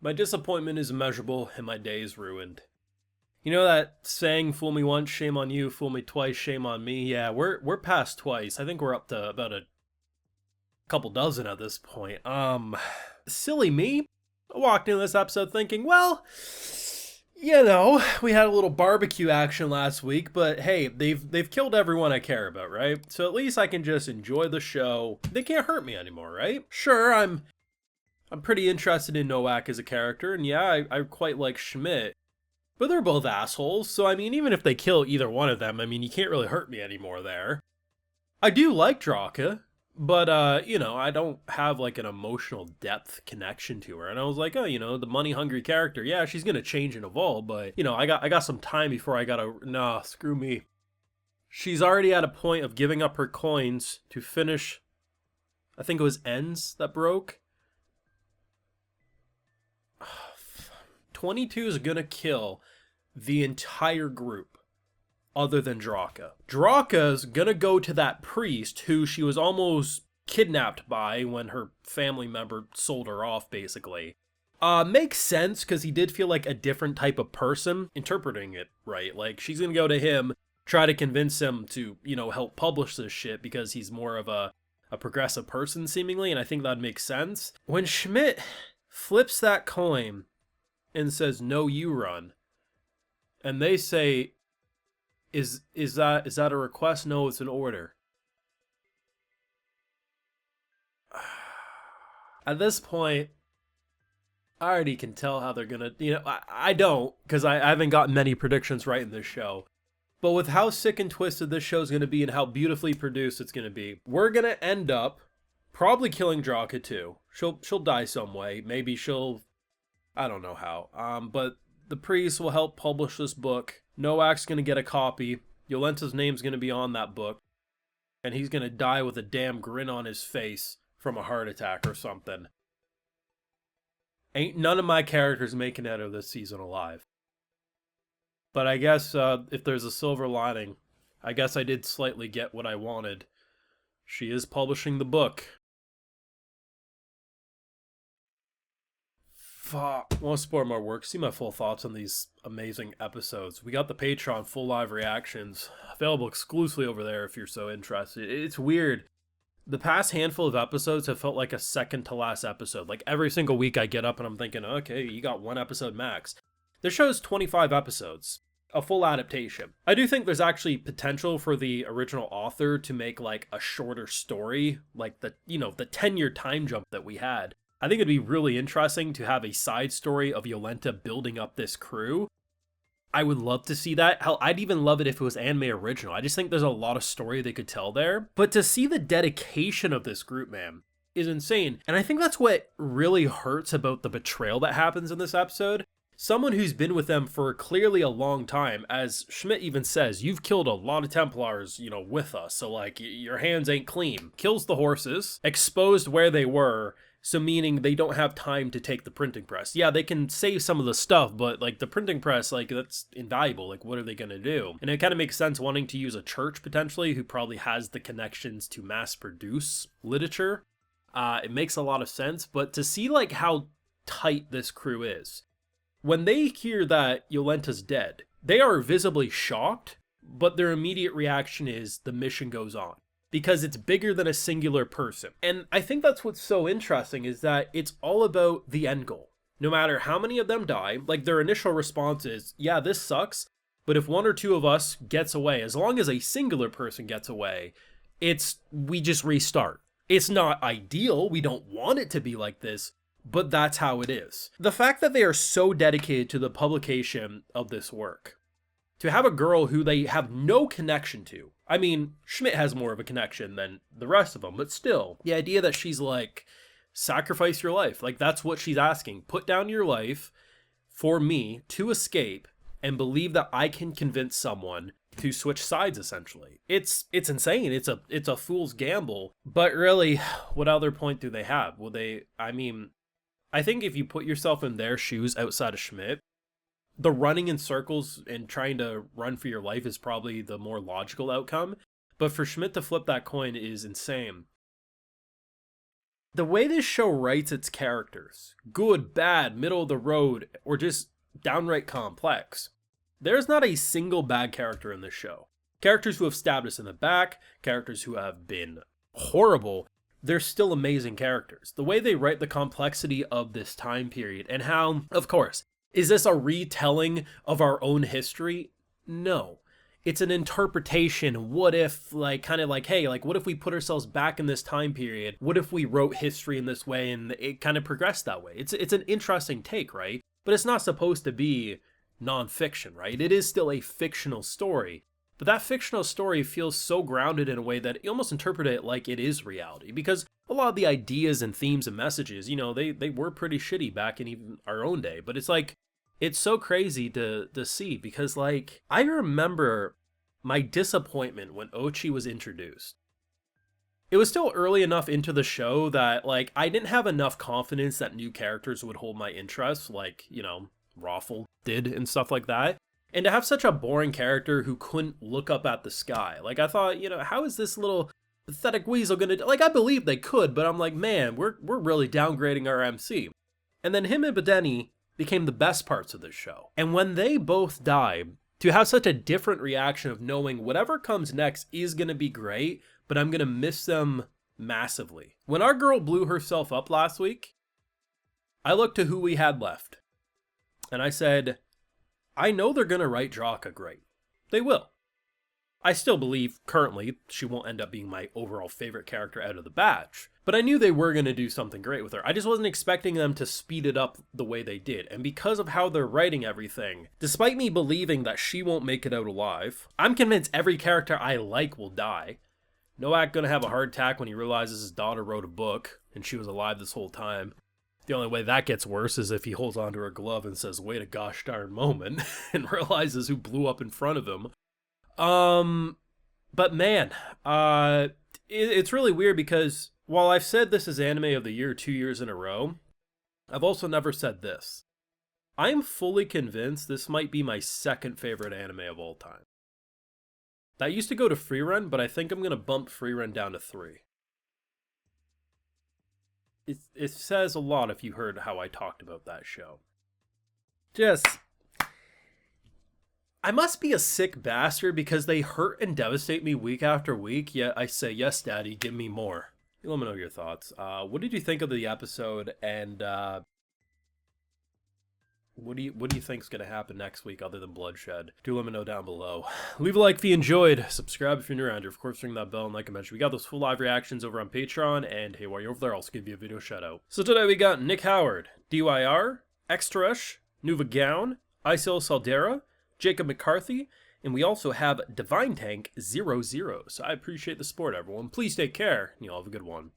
My disappointment is immeasurable and my day is ruined. You know that saying, fool me once, shame on you, fool me twice, shame on me? Yeah, we're past twice. I think we're up to about a couple dozen at this point. Silly me. I walked into this episode thinking, well, we had a little barbecue action last week, but hey, they've killed everyone I care about, right? So at least I can just enjoy the show. They can't hurt me anymore, right? Sure, I'm pretty interested in Nowak as a character, and yeah, I quite like Schmidt. But they're both assholes, so I mean, even if they kill either one of them, I mean, you can't really hurt me anymore there. I do like Draka, but I don't have like an emotional depth connection to her. And I was like, oh, the money hungry character, yeah, she's gonna change and evolve, but I got some time before I gotta nah, screw me. She's already at a point of giving up her coins to finish. I think it was ends that broke. 22 is gonna kill the entire group other than Draka. Draka's gonna go to that priest who she was almost kidnapped by when her family member sold her off, basically. Makes sense because he did feel like a different type of person interpreting it, right? Like, she's gonna go to him, try to convince him to, help publish this shit because he's more of a progressive person, seemingly, and I think that makes sense. When Schmidt flips that coin and says, no, you run, and they say, is that a request? No, it's an order. At this point, I already can tell how they're gonna. I don't, because I haven't gotten many predictions right in this show. But with how sick and twisted this show's gonna be and how beautifully produced it's gonna be, we're gonna end up probably killing Draka too. She'll die some way. Maybe she'll. I don't know how. But the priest will help publish this book. Nowak's gonna get a copy. Yolenta's name's gonna be on that book. And he's gonna die with a damn grin on his face from a heart attack or something. Ain't none of my characters making it out of this season alive. But I guess if there's a silver lining, I guess I did slightly get what I wanted. She is publishing the book. Fuck. Want to support my work? See my full thoughts on these amazing episodes. We got the Patreon full live reactions available exclusively over there if you're so interested. It's weird. The past handful of episodes have felt like a second to last episode. Like every single week I get up and I'm thinking, okay, you got one episode max. This show's 25 episodes, a full adaptation. I do think there's actually potential for the original author to make like a shorter story, like the 10-year time jump that we had. I think it'd be really interesting to have a side story of Yolenta building up this crew. I would love to see that. Hell, I'd even love it if it was anime original. I just think there's a lot of story they could tell there. But to see the dedication of this group, man, is insane. And I think that's what really hurts about the betrayal that happens in this episode. Someone who's been with them for clearly a long time, as Schmidt even says, you've killed a lot of Templars, with us, so like, your hands ain't clean. Kills the horses, exposed where they were, so meaning they don't have time to take the printing press. Yeah, they can save some of the stuff, but like the printing press, like that's invaluable. Like what are they going to do? And it kind of makes sense wanting to use a church potentially who probably has the connections to mass produce literature. It makes a lot of sense, but to see like how tight this crew is, when they hear that Yolenta's dead, they are visibly shocked, but their immediate reaction is the mission goes on. Because it's bigger than a singular person. And I think that's what's so interesting is that it's all about the end goal. No matter how many of them die, like their initial response is, yeah, this sucks, but if one or two of us gets away, as long as a singular person gets away, we just restart. It's not ideal, we don't want it to be like this, but that's how it is. The fact that they are so dedicated to the publication of this work, to have a girl who they have no connection to. I mean, Schmidt has more of a connection than the rest of them, but still, the idea that she's like, sacrifice your life, like that's what she's asking. Put down your life for me to escape and believe that I can convince someone to switch sides, essentially. It's insane. It's a fool's gamble. But really, what other point do they have? I think if you put yourself in their shoes outside of Schmidt, the running in circles and trying to run for your life is probably the more logical outcome. But for Schmidt to flip that coin is insane. The way this show writes its characters, good, bad, middle of the road, or just downright complex, there's not a single bad character in this show. Characters who have stabbed us in the back, characters who have been horrible, they're still amazing characters. The way they write the complexity of this time period and how, of course, is this a retelling of our own history? No. It's an interpretation. What if, like, kind of like, hey, like, what if we put ourselves back in this time period? What if we wrote history in this way and it kind of progressed that way? It's an interesting take, right? But it's not supposed to be nonfiction, right? It is still a fictional story. But that fictional story feels so grounded in a way that you almost interpret it like it is reality. Because a lot of the ideas and themes and messages, you know, they were pretty shitty back in even our own day. But it's like, it's so crazy to see because, like, I remember my disappointment when Ochi was introduced. It was still early enough into the show that, like, I didn't have enough confidence that new characters would hold my interest, like, you know, Raffle did and stuff like that. And to have such a boring character who couldn't look up at the sky. Like, I thought, you know, how is this little pathetic weasel gonna do? Like, I believe they could, but I'm like, man, we're really downgrading our MC. And then him and Bedeni became the best parts of this show. And when they both die, to have such a different reaction of knowing whatever comes next is gonna be great, but I'm gonna miss them massively. When our girl blew herself up last week, I looked to who we had left. And I said, I know they're going to write Draka great. They will. I still believe, currently, she won't end up being my overall favorite character out of the batch. But I knew they were going to do something great with her. I just wasn't expecting them to speed it up the way they did. And because of how they're writing everything, despite me believing that she won't make it out alive, I'm convinced every character I like will die. Noak going to have a heart attack when he realizes his daughter wrote a book, and she was alive this whole time. The only way that gets worse is if he holds onto her glove and says, wait a gosh darn moment, and realizes who blew up in front of him. But man, it's really weird because while I've said this is anime of the year 2 years in a row, I've also never said this. I'm fully convinced this might be my second favorite anime of all time. That used to go to Freerun, but I think I'm going to bump Freerun down to 3. It says a lot if you heard how I talked about that show. I must be a sick bastard because they hurt and devastate me week after week, yet I say, yes, daddy, give me more. Let me know your thoughts. What did you think of the episode, and what do you think is going to happen next week other than bloodshed? Do let me know down below. Leave a like if you enjoyed. Subscribe if you're new around here. Of course, ring that bell, and like I mentioned, we got those full live reactions over on Patreon, and hey, while you're over there, I'll also give you a video shout out. So today we got Nick Howard, DYR, Extrash, Nuva Gown, Isil Saldera, Jacob McCarthy, and we also have Divine Tank 00. So I appreciate the support, everyone. Please take care, and you'll have a good one.